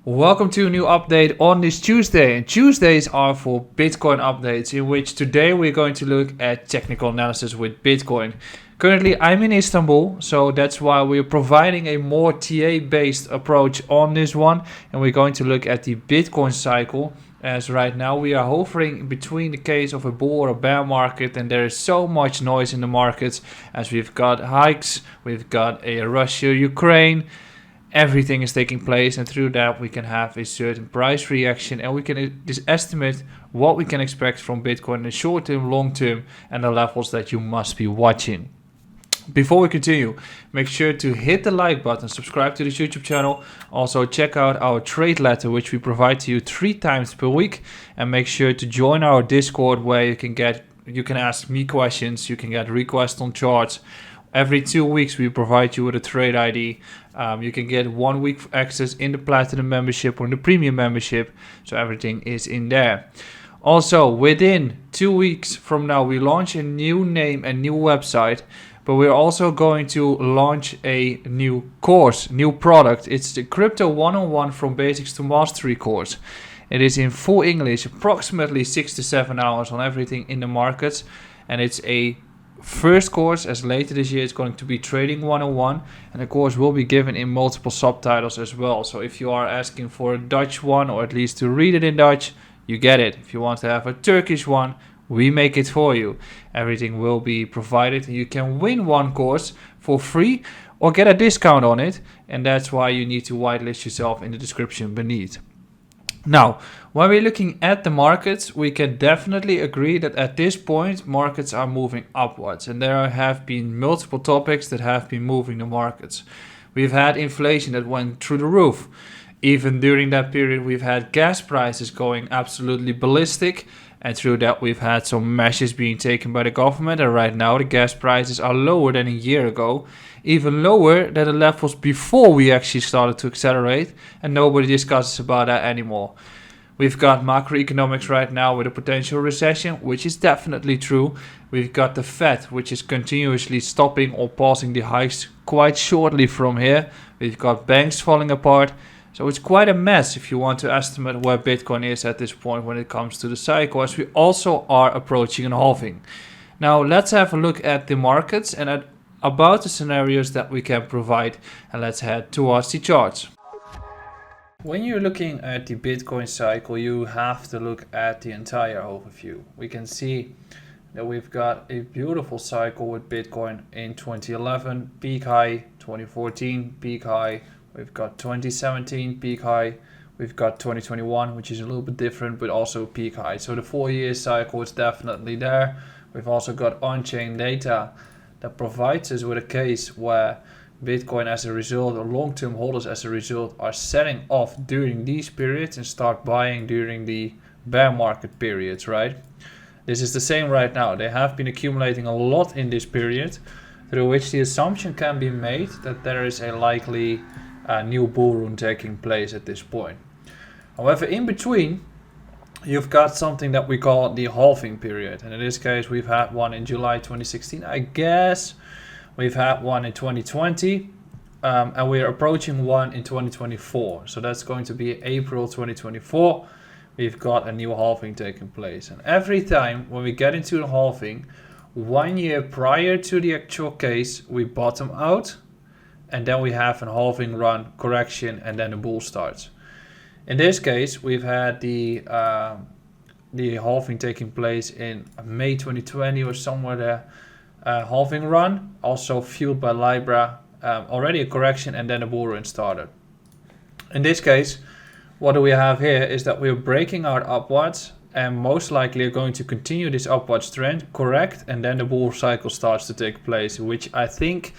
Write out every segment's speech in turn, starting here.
Welcome to a new update on this Tuesday. And Tuesdays are for Bitcoin updates, in which today we're going to look at technical analysis with Bitcoin. Currently, I'm in Istanbul, so that's why we're providing a more TA-based approach on this one. And we're going to look at the Bitcoin cycle, as right now we are hovering between the case of a bull or a bear market, and there is so much noise in the markets as we've got hikes, we've got a Russia-Ukraine. Everything is taking place, and through that we can have a certain price reaction, and we can estimate what we can expect from Bitcoin in the short term, long term, and the levels that you must be watching. Before we continue, make sure to hit the like button, subscribe to this YouTube channel, also check out our trade letter which we provide to you 3 times per week, and make sure to join our Discord where you can ask me questions, you can get requests on charts. Every 2 weeks we provide you with a trade ID. You can get 1 week access in the Platinum membership or in the Premium membership. So everything is in there. Also, within 2 weeks from now, we launch a new name and new website. But we're also going to launch a new course, new product. It's the Crypto 101 from Basics to Mastery course. It is in full English, approximately 6 to 7 hours on everything in the markets. And it's a first course, as later this year it's going to be Trading 101, and the course will be given in multiple subtitles as well. So if you are asking for a Dutch one, or at least to read it in Dutch, you get it. If you want to have a Turkish one, we make it for you. Everything will be provided, and you can win one course for free or get a discount on it, and that's why you need to whitelist yourself in the description beneath. Now, when we're looking at the markets, we can definitely agree that at this point, markets are moving upwards. And there have been multiple topics that have been moving the markets. We've had inflation that went through the roof. Even during that period, we've had gas prices going absolutely ballistic. And through that, we've had some measures being taken by the government. And right now, the gas prices are lower than a year ago. Even lower than the levels before we actually started to accelerate. And nobody discusses about that anymore. We've got macroeconomics right now with a potential recession, which is definitely true. We've got the Fed, which is continuously stopping or pausing the hikes quite shortly from here. We've got banks falling apart. So it's quite a mess if you want to estimate where Bitcoin is at this point when it comes to the cycle, as we also are approaching a halving. Now let's have a look at the markets and about the scenarios that we can provide, and let's head towards the charts. When you're looking at the Bitcoin cycle, you have to look at the entire overview. We can see that we've got a beautiful cycle with Bitcoin in 2011, peak high, 2014, peak high. We've got 2017 peak high, we've got 2021, which is a little bit different, but also peak high. So the 4-year cycle is definitely there. We've also got on-chain data that provides us with a case where Bitcoin as a result, or long-term holders as a result, are selling off during these periods and start buying during the bear market periods, right? This is the same right now. They have been accumulating a lot in this period, through which the assumption can be made that there is a likely new bull run taking place at this point. However, in between, you've got something that we call the halving period. And in this case, we've had one in July 2016, I guess. We've had one in 2020. And we're approaching one in 2024. So that's going to be April 2024. We've got a new halving taking place. And every time when we get into the halving, 1 year prior to the actual case, we bottom out. And then we have a halving run, correction, and then the bull starts. In this case, we've had the halving taking place in May 2020 or somewhere there. Halving run, also fueled by Libra, already a correction, and then a bull run started. In this case, what do we have here is that we're breaking out upwards and most likely are going to continue this upwards trend, correct, and then the bull cycle starts to take place, which I think,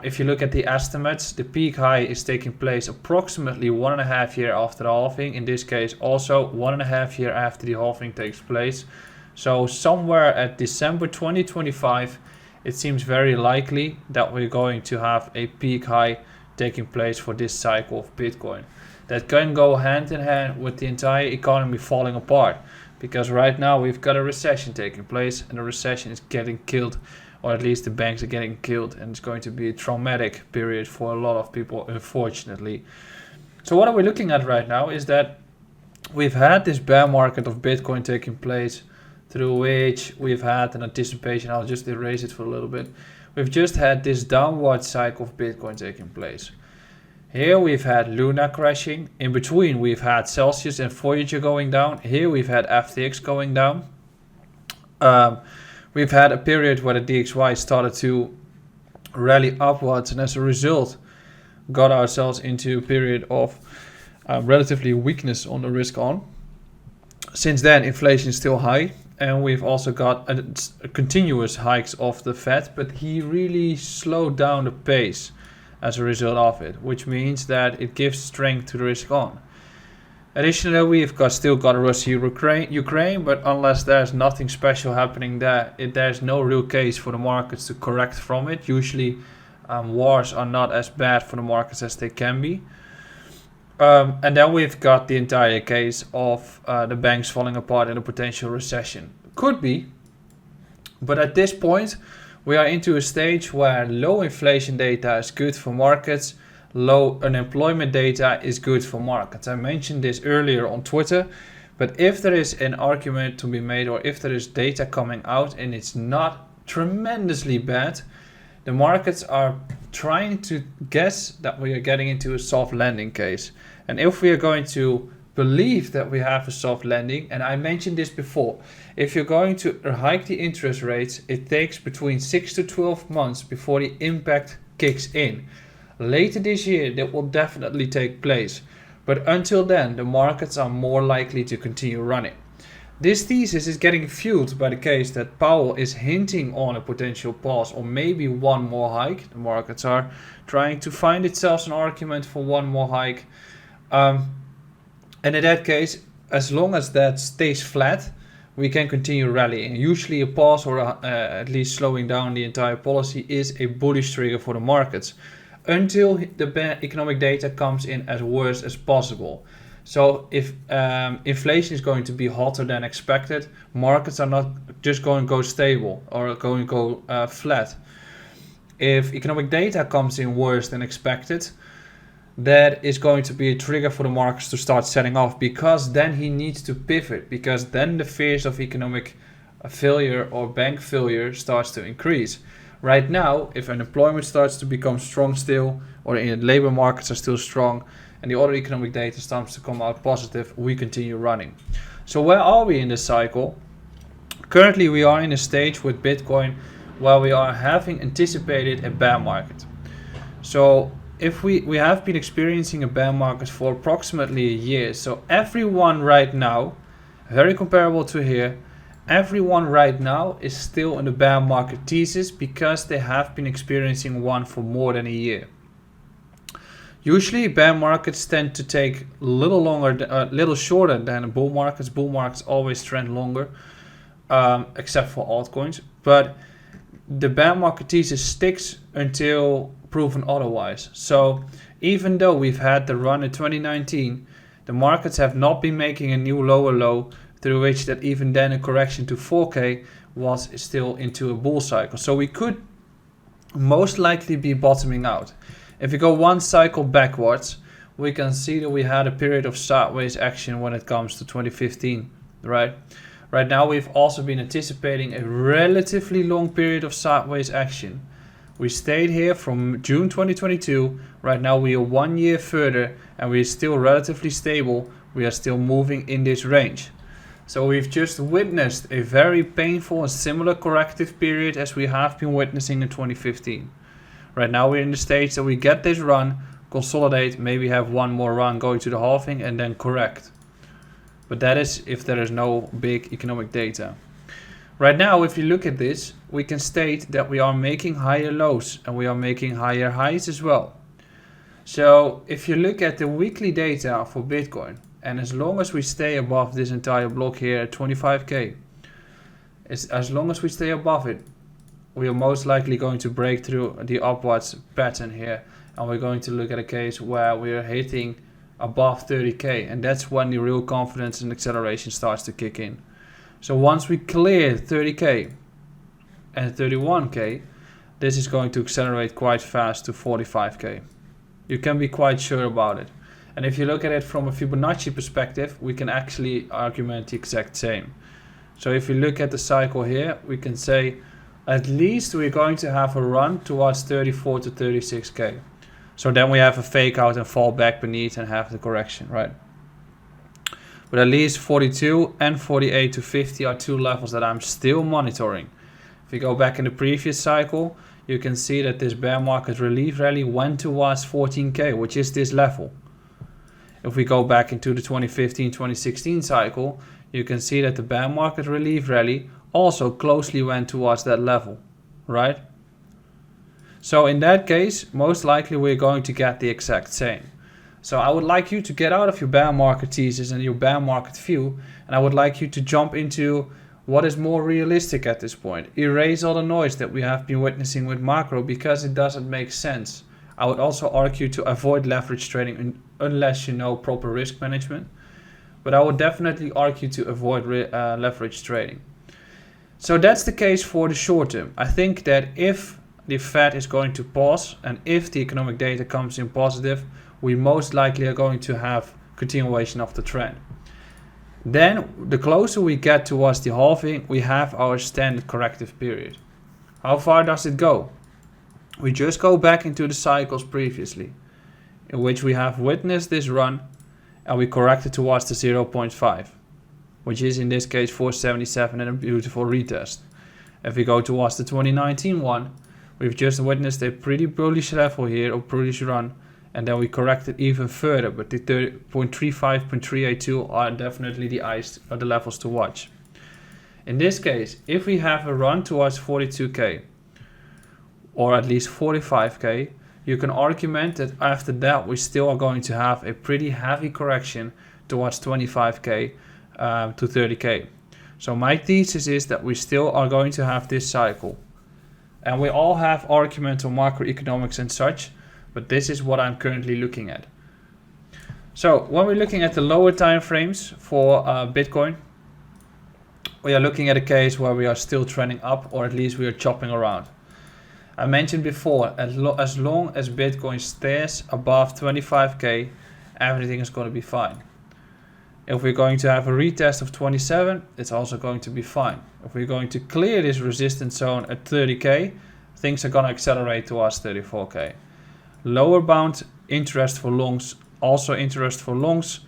if you look at the estimates, the peak high is taking place approximately 1.5 years after the halving. In this case, also 1.5 years after the halving takes place. So somewhere at December 2025, it seems very likely that we're going to have a peak high taking place for this cycle of Bitcoin. That can go hand in hand with the entire economy falling apart, because right now we've got a recession taking place, and the recession is getting killed, or at least the banks are getting killed, and it's going to be a traumatic period for a lot of people, unfortunately. So what are we looking at right now is that we've had this bear market of Bitcoin taking place, through which we've had an anticipation. I'll just erase it for a little bit. We've just had this downward cycle of Bitcoin taking place. Here we've had Luna crashing. In between we've had Celsius and Voyager going down. Here we've had FTX going down. We've had a period where the DXY started to rally upwards, and as a result got ourselves into a period of relatively weakness on the risk on. Since then, inflation is still high, and we've also got a continuous hikes of the Fed, but he really slowed down the pace as a result of it, which means that it gives strength to the risk on. Additionally, we've still got Russia-Ukraine, but unless there's nothing special happening there, there's no real case for the markets to correct from it. Usually, wars are not as bad for the markets as they can be. And then we've got the entire case of the banks falling apart in a potential recession. Could be, but at this point, we are into a stage where low inflation data is good for markets. Low unemployment data is good for markets. I mentioned this earlier on Twitter, but if there is an argument to be made, or if there is data coming out and it's not tremendously bad, the markets are trying to guess that we are getting into a soft landing case. And if we are going to believe that we have a soft landing, and I mentioned this before, if you're going to hike the interest rates, it takes between 6 to 12 months before the impact kicks in. Later this year, that will definitely take place. But until then, the markets are more likely to continue running. This thesis is getting fueled by the case that Powell is hinting on a potential pause or maybe one more hike. The markets are trying to find itself an argument for one more hike. And in that case, as long as that stays flat, we can continue rallying. Usually a pause or at least slowing down the entire policy is a bullish trigger for the markets, until the economic data comes in as worse as possible. So if inflation is going to be hotter than expected, markets are not just going to go stable or going to go flat. If economic data comes in worse than expected, that is going to be a trigger for the markets to start selling off, because then he needs to pivot, because then the fears of economic failure or bank failure starts to increase. Right now, if unemployment starts to become strong still, or in labor markets are still strong, and the other economic data starts to come out positive, we continue running. So where are we in this cycle? Currently, we are in a stage with Bitcoin where we are having anticipated a bear market. So if we have been experiencing a bear market for approximately a year. So everyone right now, very comparable to here, everyone right now is still in the bear market thesis, because they have been experiencing one for more than a year. Usually bear markets tend to take a little shorter than bull markets. Bull markets always trend longer, except for altcoins. But the bear market thesis sticks until proven otherwise. So even though we've had the run in 2019, the markets have not been making a new lower low, through which that even then a correction to 4K was still into a bull cycle. So we could most likely be bottoming out. If we go one cycle backwards, we can see that we had a period of sideways action when it comes to 2015, right? Right now we've also been anticipating a relatively long period of sideways action. We stayed here from June 2022. Right now we are 1 year further and we're still relatively stable. We are still moving in this range. So we've just witnessed a very painful and similar corrective period as we have been witnessing in 2015. Right now we're in the stage that we get this run, consolidate, maybe have one more run going to the halving and then correct. But that is if there is no big economic data. Right now, if you look at this, we can state that we are making higher lows and we are making higher highs as well. So if you look at the weekly data for Bitcoin, and as long as we stay above this entire block here at 25k, as long as we stay above it, we are most likely going to break through the upwards pattern here, and we're going to look at a case where we are hitting above 30k, and that's when the real confidence and acceleration starts to kick in. So once we clear 30k and 31k, this is going to accelerate quite fast to 45k. You can be quite sure about it. And if you look at it from a Fibonacci perspective, we can actually argument the exact same. So if you look at the cycle here, we can say at least we're going to have a run towards 34 to 36k. So then we have a fake out and fall back beneath and have the correction, right? But at least 42 and 48 to 50 are two levels that I'm still monitoring. If you go back in the previous cycle, you can see that this bear market relief rally went towards 14k, which is this level. If we go back into the 2015-2016 cycle, you can see that the bear market relief rally also closely went towards that level, right? So in that case, most likely we're going to get the exact same. So I would like you to get out of your bear market thesis and your bear market view, and I would like you to jump into what is more realistic at this point. Erase all the noise that we have been witnessing with macro because it doesn't make sense. I would also argue to avoid leverage trading unless you know proper risk management. But I would definitely argue to avoid leverage trading. So that's the case for the short term. I think that if the Fed is going to pause and if the economic data comes in positive, we most likely are going to have continuation of the trend. Then the closer we get towards the halving, we have our standard corrective period. How far does it go? We just go back into the cycles previously, in which we have witnessed this run and we corrected towards the 0.5, which is in this case 477 and a beautiful retest. If we go towards the 2019 one, we've just witnessed a pretty bullish level here, or bullish run, and then we corrected even further, but the 0.35, 0.382 are definitely the levels to watch. In this case, if we have a run towards 42k, or at least 45k, you can argument that after that we still are going to have a pretty heavy correction towards 25k to 30k. So my thesis is that we still are going to have this cycle. And we all have arguments on macroeconomics and such, but this is what I'm currently looking at. So when we're looking at the lower time frames for Bitcoin, we are looking at a case where we are still trending up, or at least we are chopping around. I mentioned before, as long as Bitcoin stays above 25k, everything is going to be fine. If we're going to have a retest of 27, it's also going to be fine. If we're going to clear this resistance zone at 30k, things are going to accelerate towards 34k. Lower bound interest for longs, also interest for longs,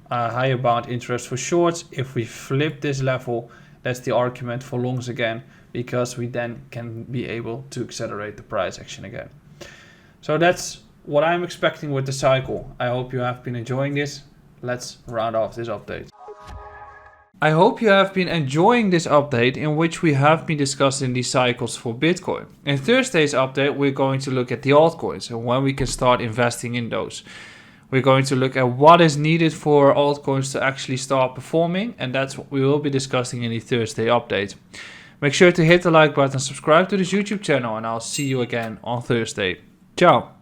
higher bound interest for shorts. If we flip this level, that's the argument for longs again, because we then can be able to accelerate the price action again. So that's what I'm expecting with the cycle. I hope you have been enjoying this. Let's round off this update. I hope you have been enjoying this update in which we have been discussing the cycles for Bitcoin. In Thursday's update, we're going to look at the altcoins and when we can start investing in those. We're going to look at what is needed for altcoins to actually start performing, and that's what we will be discussing in the Thursday update. Make sure to hit the like button, subscribe to this YouTube channel, and I'll see you again on Thursday. Ciao!